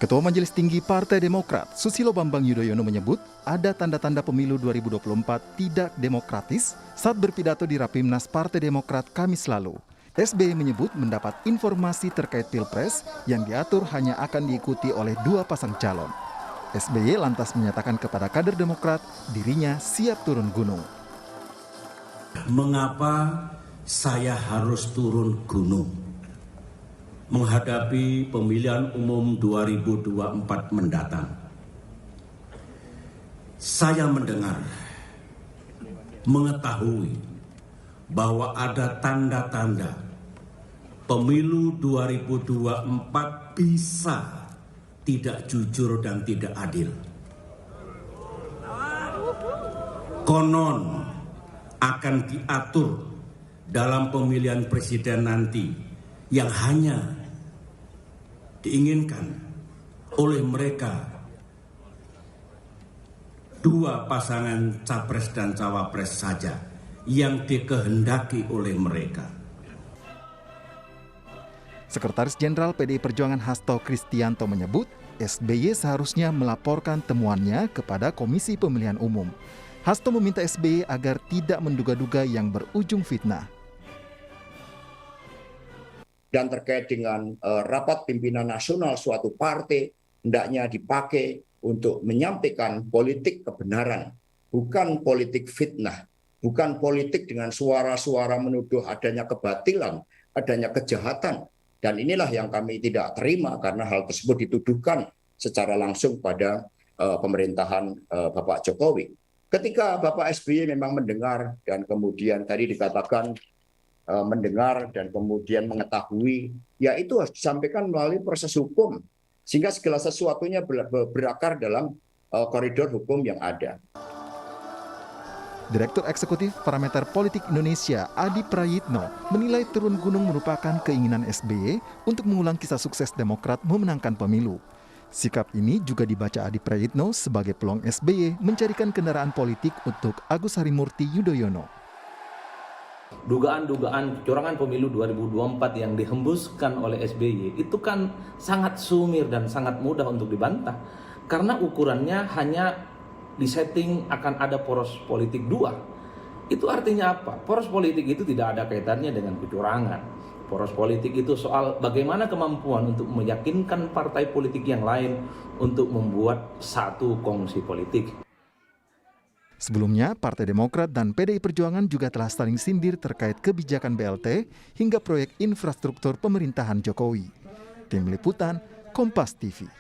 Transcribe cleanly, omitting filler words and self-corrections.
Ketua Majelis Tinggi Partai Demokrat, Susilo Bambang Yudhoyono menyebut ada tanda-tanda pemilu 2024 tidak demokratis saat berpidato di Rapimnas Partai Demokrat Kamis lalu. SBY menyebut mendapat informasi terkait Pilpres yang diatur hanya akan diikuti oleh 2 pasang calon. SBY lantas menyatakan kepada kader Demokrat dirinya siap turun gunung. Mengapa saya harus turun gunung? Menghadapi pemilihan umum 2024 mendatang. Saya mendengar, mengetahui bahwa ada tanda-tanda pemilu 2024 bisa tidak jujur dan tidak adil. Konon akan diatur dalam pemilihan presiden nanti yang hanya diinginkan oleh mereka 2 pasangan capres dan cawapres saja yang dikehendaki oleh mereka. Sekretaris Jenderal PDI Perjuangan Hasto Kristianto menyebut SBY seharusnya melaporkan temuannya kepada Komisi Pemilihan Umum. Hasto meminta SBY agar tidak menduga-duga yang berujung fitnah. Dan terkait dengan rapat pimpinan nasional suatu partai hendaknya dipakai untuk menyampaikan politik kebenaran, bukan politik fitnah, bukan politik dengan suara-suara menuduh adanya kebatilan, adanya kejahatan. Dan inilah yang kami tidak terima karena hal tersebut dituduhkan secara langsung pada pemerintahan Bapak Jokowi. Ketika Bapak SBY memang mendengar dan kemudian tadi dikatakan mendengar dan kemudian mengetahui, ya itu harus disampaikan melalui proses hukum sehingga segala sesuatunya berakar dalam koridor hukum yang ada. Direktur Eksekutif Parameter Politik Indonesia Adi Prayitno menilai turun gunung merupakan keinginan SBY untuk mengulang kisah sukses Demokrat memenangkan pemilu. Sikap ini juga dibaca Adi Prayitno sebagai peluang SBY mencarikan kendaraan politik untuk Agus Harimurti Yudhoyono. Dugaan-dugaan kecurangan pemilu 2024 yang dihembuskan oleh SBY itu kan sangat sumir dan sangat mudah untuk dibantah. Karena ukurannya hanya disetting akan ada poros politik 2. Itu artinya apa? Poros politik itu tidak ada kaitannya dengan kecurangan. Poros politik itu soal bagaimana kemampuan untuk meyakinkan partai politik yang lain untuk membuat satu kongsi politik. Sebelumnya, Partai Demokrat dan PDI Perjuangan juga telah saling sindir terkait kebijakan BLT hingga proyek infrastruktur pemerintahan Jokowi. Tim Liputan, Kompas TV.